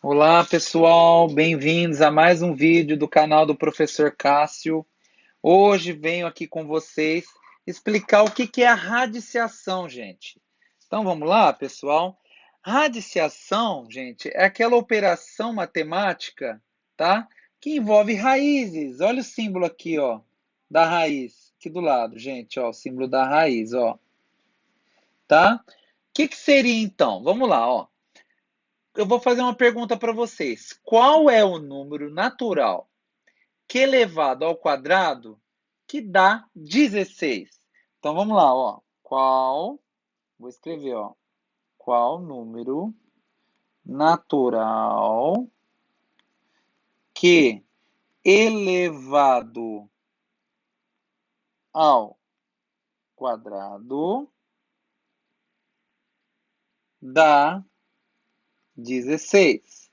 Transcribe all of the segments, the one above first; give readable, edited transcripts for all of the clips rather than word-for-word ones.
Olá, pessoal, bem-vindos a mais um vídeo do canal do Professor Cássio. Hoje venho aqui com vocês explicar o que é a radiciação, gente. Então vamos lá, pessoal? Radiciação, gente, é aquela operação matemática, tá? Que envolve raízes. Olha o símbolo aqui, ó, da raiz, aqui do lado, gente, ó, o símbolo da raiz, ó, tá? O que seria então? Vamos lá, ó. Eu vou fazer uma pergunta para vocês. Qual é o número natural que elevado ao quadrado que dá 16? Então vamos lá, ó. Vou escrever, ó. Qual número natural que elevado ao quadrado dá 16?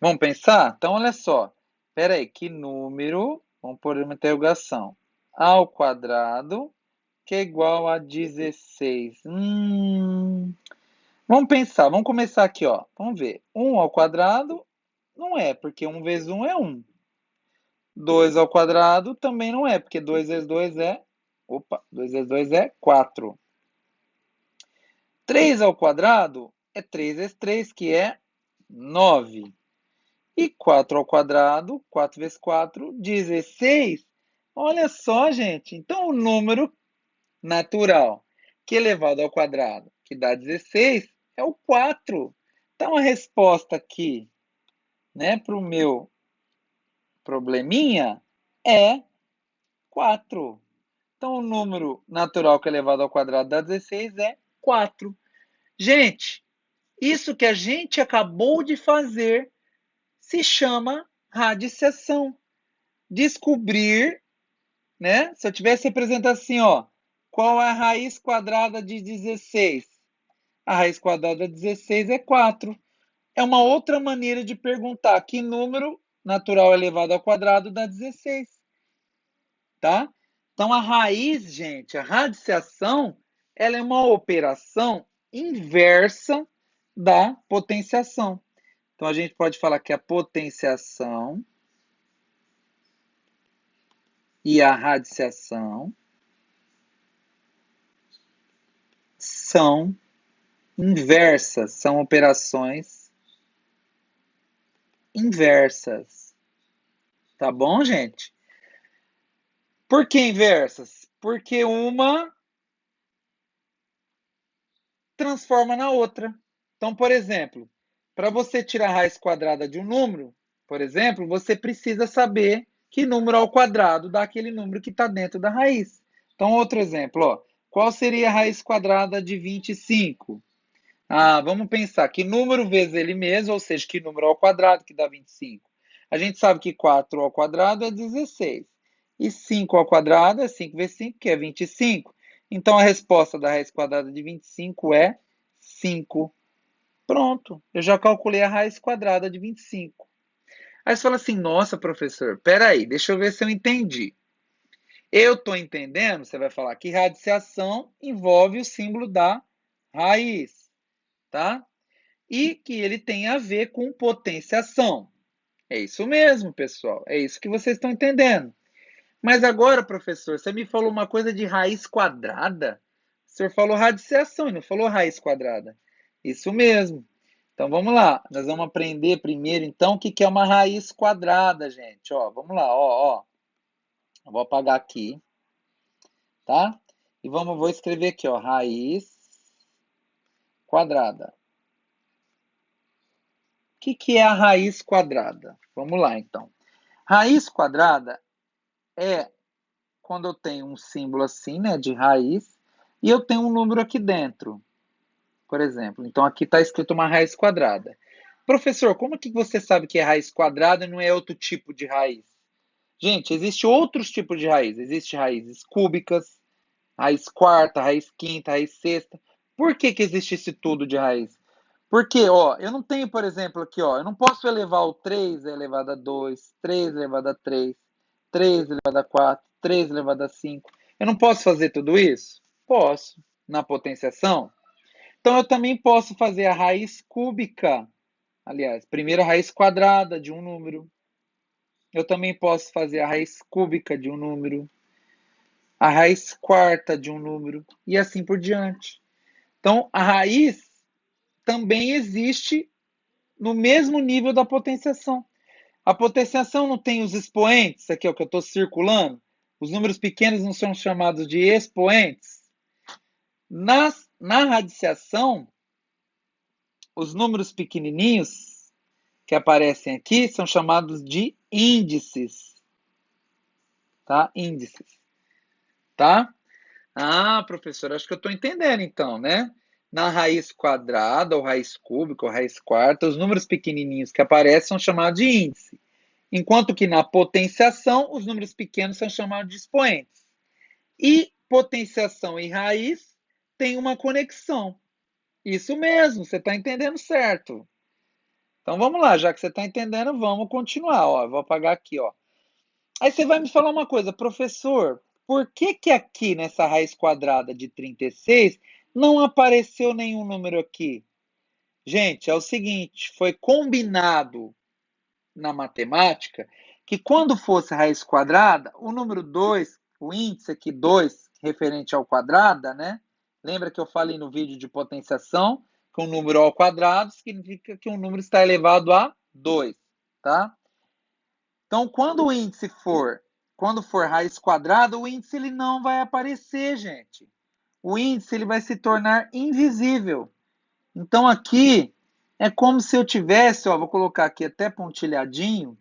Vamos pensar? Então olha só. Espera aí, que número, vamos pôr uma interrogação, ao quadrado que é igual a 16. Vamos pensar, vamos começar aqui, ó. Vamos ver. 1 ao quadrado não é, porque 1 vezes 1 é 1. 2 ao quadrado também não é, porque 2 vezes 2 é... Opa, 2 vezes 2 é 4. 3 ao quadrado é 3 vezes 3, que é 9. E 4 ao quadrado, 4 vezes 4, 16. Olha só, gente. Então, o número natural que elevado ao quadrado, que dá 16, é o 4. Então, a resposta aqui, né, para o meu probleminha é 4. Então, o número natural que elevado ao quadrado dá 16 é 4. Gente, isso que a gente acabou de fazer se chama radiciação. Descobrir, né? Se eu tivesse representado assim, ó, qual é a raiz quadrada de 16? A raiz quadrada de 16 é 4. É uma outra maneira de perguntar que número natural elevado ao quadrado dá 16, tá? Então, a raiz, gente, a radiciação, ela é uma operação inversa da potenciação. Então, a gente pode falar que a potenciação e a radiciação são inversas, são operações inversas. Tá bom, gente? Por que inversas? Porque uma transforma na outra. Então, por exemplo, para você tirar a raiz quadrada de um número, por exemplo, você precisa saber que número ao quadrado dá aquele número que está dentro da raiz. Então, outro exemplo, ó, qual seria a raiz quadrada de 25? Vamos pensar, que número vezes ele mesmo, ou seja, que número ao quadrado que dá 25? A gente sabe que 4 ao quadrado é 16. E 5 ao quadrado é 5 vezes 5, que é 25. Então, a resposta da raiz quadrada de 25 é 5. Pronto, eu já calculei a raiz quadrada de 25. Aí você fala assim, nossa, professor, peraí, deixa eu ver se eu entendi. Eu estou entendendo, você vai falar que radiciação envolve o símbolo da raiz, tá? E que ele tem a ver com potenciação. É isso mesmo, pessoal. É isso que vocês estão entendendo. Mas agora, professor, você me falou uma coisa de raiz quadrada. O senhor falou radiciação e não falou raiz quadrada. Isso mesmo. Então vamos lá. Nós vamos aprender primeiro, então, o que é uma raiz quadrada, gente. Ó, vamos lá, ó. Eu vou apagar aqui, tá? E vou escrever aqui, ó, raiz quadrada. O que é a raiz quadrada? Vamos lá, então. Raiz quadrada é quando eu tenho um símbolo assim, né, de raiz, e eu tenho um número aqui dentro, por exemplo. Então, aqui está escrito uma raiz quadrada. Professor, como que você sabe que é raiz quadrada e não é outro tipo de raiz? Gente, existe outros tipos de raiz. Existem raízes cúbicas, raiz quarta, raiz quinta, raiz sexta. Por que existe esse tudo de raiz? Porque, ó, eu não tenho, por exemplo, aqui, ó, eu não posso elevar o 3 elevado a 2, 3 elevado a 3, 3 elevado a 4, 3 elevado a 5. Eu não posso fazer tudo isso? Posso, na potenciação. Então, eu também posso fazer a raiz cúbica. Aliás, primeiro a raiz quadrada de um número. Eu também posso fazer a raiz cúbica de um número, a raiz quarta de um número e assim por diante. Então, a raiz também existe no mesmo nível da potenciação. A potenciação não tem os expoentes, aqui é o que eu estou circulando. Os números pequenos não são chamados de expoentes. Na radiciação, os números pequenininhos que aparecem aqui são chamados de índices. Tá? Índices. Tá? Ah, professor, acho que eu estou entendendo então, né? Na raiz quadrada, ou raiz cúbica, ou raiz quarta, os números pequenininhos que aparecem são chamados de índice. Enquanto que na potenciação, os números pequenos são chamados de expoentes. E potenciação e raiz têm uma conexão. Isso mesmo, você está entendendo certo. Então vamos lá, já que você está entendendo, vamos continuar. Ó, vou apagar aqui, ó. Aí você vai me falar uma coisa, professor, por que que aqui nessa raiz quadrada de 36 não apareceu nenhum número aqui? Gente, é o seguinte, foi combinado na matemática que quando fosse raiz quadrada, o número 2, o índice aqui 2, referente ao quadrado, né? Lembra que eu falei no vídeo de potenciação que um número ao quadrado significa que um número está elevado a 2, tá? Então, quando for raiz quadrada, o índice ele não vai aparecer, gente. O índice ele vai se tornar invisível. Então, aqui é como se eu tivesse, ó, vou colocar aqui até pontilhadinho,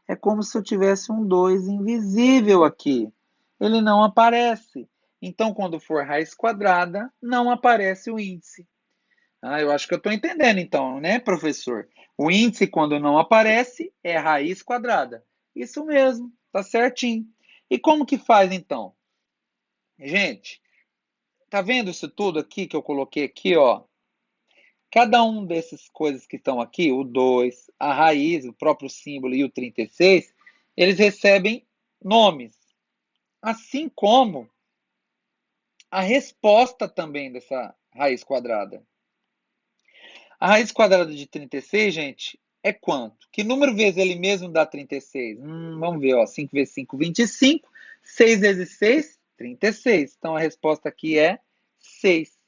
é como se eu tivesse um 2 invisível aqui. Ele não aparece. Então, quando for raiz quadrada, não aparece o índice. Ah, eu acho que eu estou entendendo então, né, professor? O índice, quando não aparece, é raiz quadrada. Isso mesmo, tá certinho. E como que faz então? Gente, tá vendo isso tudo aqui que eu coloquei aqui, ó? Cada um dessas coisas que estão aqui, o 2, a raiz, o próprio símbolo e o 36, eles recebem nomes. Assim como a resposta também dessa raiz quadrada. A raiz quadrada de 36, gente, é quanto? Que número vezes ele mesmo dá 36? Vamos ver, ó, 5 vezes 5, 25. 6 vezes 6, 36. Então, a resposta aqui é 6.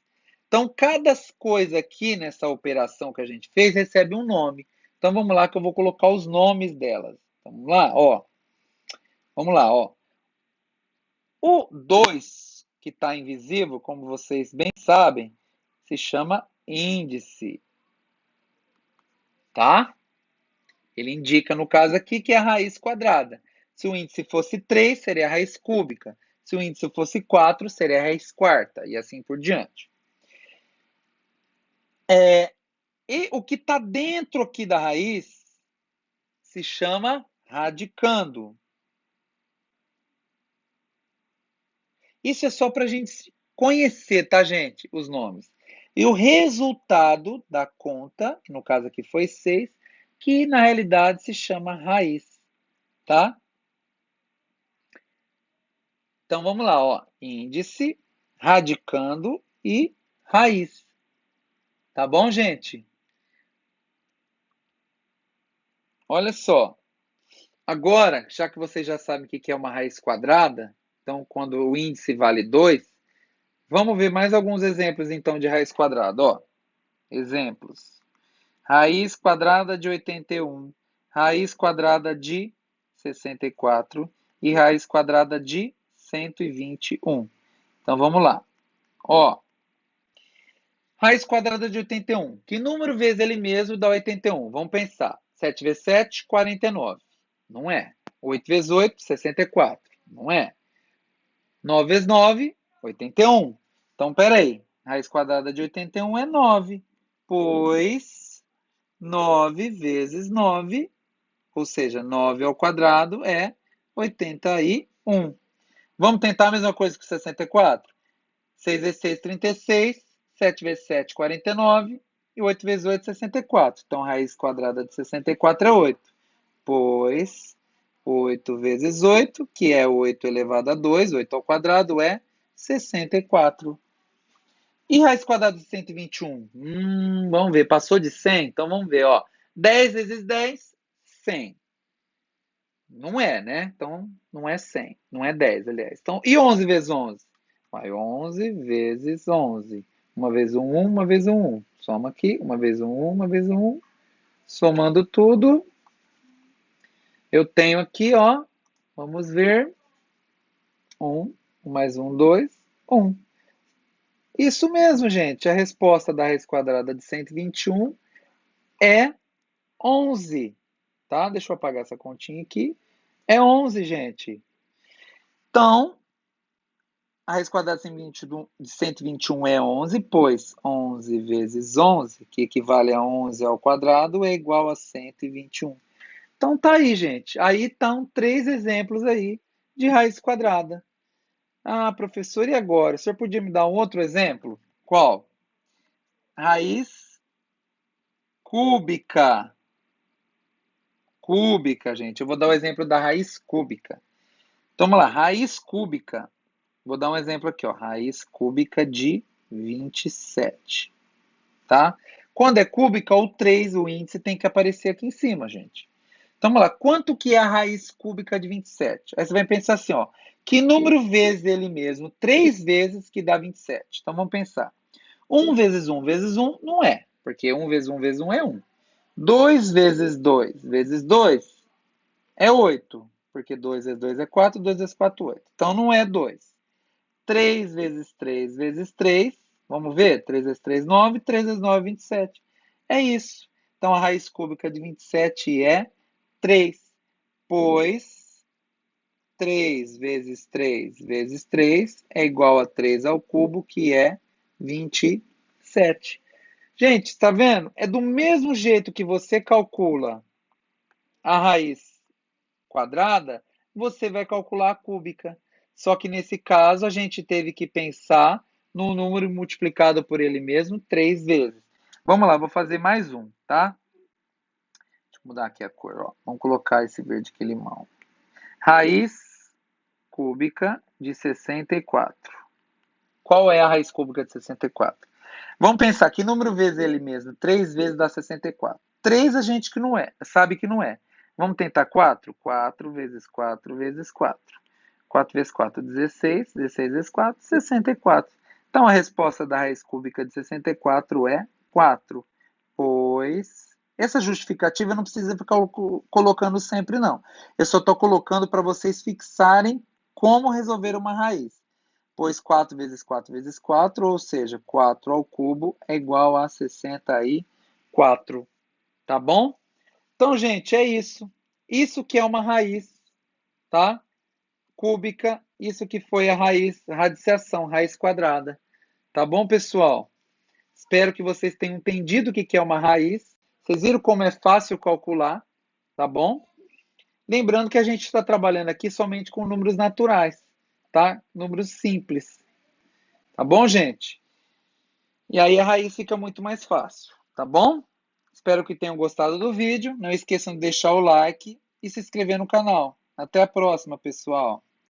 Então, cada coisa aqui nessa operação que a gente fez recebe um nome. Então, vamos lá que eu vou colocar os nomes delas. Vamos lá, ó. Vamos lá, ó. O 2, que está invisível, como vocês bem sabem, se chama índice, tá? Ele indica, no caso aqui, que é a raiz quadrada. Se o índice fosse 3, seria a raiz cúbica. Se o índice fosse 4, seria a raiz quarta, e assim por diante. E o que está dentro aqui da raiz se chama radicando. Isso é só para a gente conhecer, tá, gente? Os nomes. E o resultado da conta, que no caso aqui foi 6, que na realidade se chama raiz, tá? Então vamos lá, ó. Índice, radicando e raiz. Tá bom, gente? Olha só. Agora, já que vocês já sabem o que é uma raiz quadrada, então quando o índice vale 2, vamos ver mais alguns exemplos então de raiz quadrada. Ó, exemplos. Raiz quadrada de 81, raiz quadrada de 64 e raiz quadrada de 121. Então vamos lá. Ó, raiz quadrada de 81. Que número vezes ele mesmo dá 81? Vamos pensar. 7 vezes 7, 49. Não é. 8 vezes 8, 64. Não é. 9 vezes 9, 81. Então, peraí. Raiz quadrada de 81 é 9. Pois 9 vezes 9, ou seja, 9 ao quadrado é 81. Vamos tentar a mesma coisa que 64? 6 vezes 6, 36. 7 vezes 7, 49. E 8 vezes 8, 64. Então, a raiz quadrada de 64 é 8. Pois 8 vezes 8, que é 8 elevado a 2, 8 ao quadrado, é 64. E raiz quadrada de 121? Vamos ver, passou de 100? Então, vamos ver, ó. 10 vezes 10, 100. Não é, né? Então, não é 100. Não é 10, aliás. Então, e 11 vezes 11? Vai 11 vezes 11. Uma vez um 1, uma vez um 1. Soma aqui. Uma vez um 1, uma vez um 1. Somando tudo, eu tenho aqui, ó. Vamos ver. 1, 1 mais 1, 2, 1. Isso mesmo, gente. A resposta da raiz quadrada de 121 é 11. Tá? Deixa eu apagar essa continha aqui. É 11, gente. Então, a raiz quadrada de 121 é 11, pois 11 vezes 11, que equivale a 11 ao quadrado, é igual a 121. Então tá aí, gente. Aí estão 3 exemplos aí de raiz quadrada. Ah, professor, e agora? O senhor podia me dar um outro exemplo? Qual? Raiz cúbica. Cúbica, gente. Eu vou dar o exemplo da raiz cúbica. Então, vamos lá. Raiz cúbica. Vou dar um exemplo aqui, ó. Raiz cúbica de 27. Tá? Quando é cúbica, o 3, o índice, tem que aparecer aqui em cima, gente. Então, vamos lá. Quanto que é a raiz cúbica de 27? Aí você vai pensar assim, ó. Que número vezes ele mesmo? 3 vezes que dá 27. Então, vamos pensar. 1 vezes 1 vezes 1 não é, porque 1 vezes 1 vezes 1 é 1. 2 vezes 2 vezes 2 é 8, porque 2 vezes 2 é 4, 2 vezes 4 é 8. Então, não é 2. 3 vezes 3 vezes 3, vamos ver? 3 vezes 3, 9, 3 vezes 9, 27. É isso. Então, a raiz cúbica de 27 é 3, pois 3 vezes 3 vezes 3 é igual a 3 ao cubo, que é 27. Gente, está vendo? É do mesmo jeito que você calcula a raiz quadrada, você vai calcular a cúbica. Só que nesse caso a gente teve que pensar no número multiplicado por ele mesmo 3 vezes. Vamos lá, vou fazer mais um, tá? Deixa eu mudar aqui a cor, ó. Vamos colocar esse verde aqui limão. Raiz cúbica de 64. Qual é a raiz cúbica de 64? Vamos pensar que número vezes ele mesmo. 3 vezes dá 64. 3 a gente que não é, sabe que não é. Vamos tentar 4? 4 vezes 4 vezes 4. 4 vezes 4, 16. 16 vezes 4, 64. Então, a resposta da raiz cúbica de 64 é 4. Pois essa justificativa não precisa ficar colocando sempre, não. Eu só estou colocando para vocês fixarem como resolver uma raiz. Pois 4 vezes 4 vezes 4, ou seja, 4 ao cubo é igual a 64. Tá bom? Então, gente, é isso. Isso que é uma raiz, tá? Cúbica, isso que foi a raiz, radiciação, raiz quadrada. Tá bom, pessoal? Espero que vocês tenham entendido o que é uma raiz. Vocês viram como é fácil calcular, tá bom? Lembrando que a gente está trabalhando aqui somente com números naturais, tá? Números simples. Tá bom, gente? E aí a raiz fica muito mais fácil, tá bom? Espero que tenham gostado do vídeo. Não esqueçam de deixar o like e se inscrever no canal. Até a próxima, pessoal!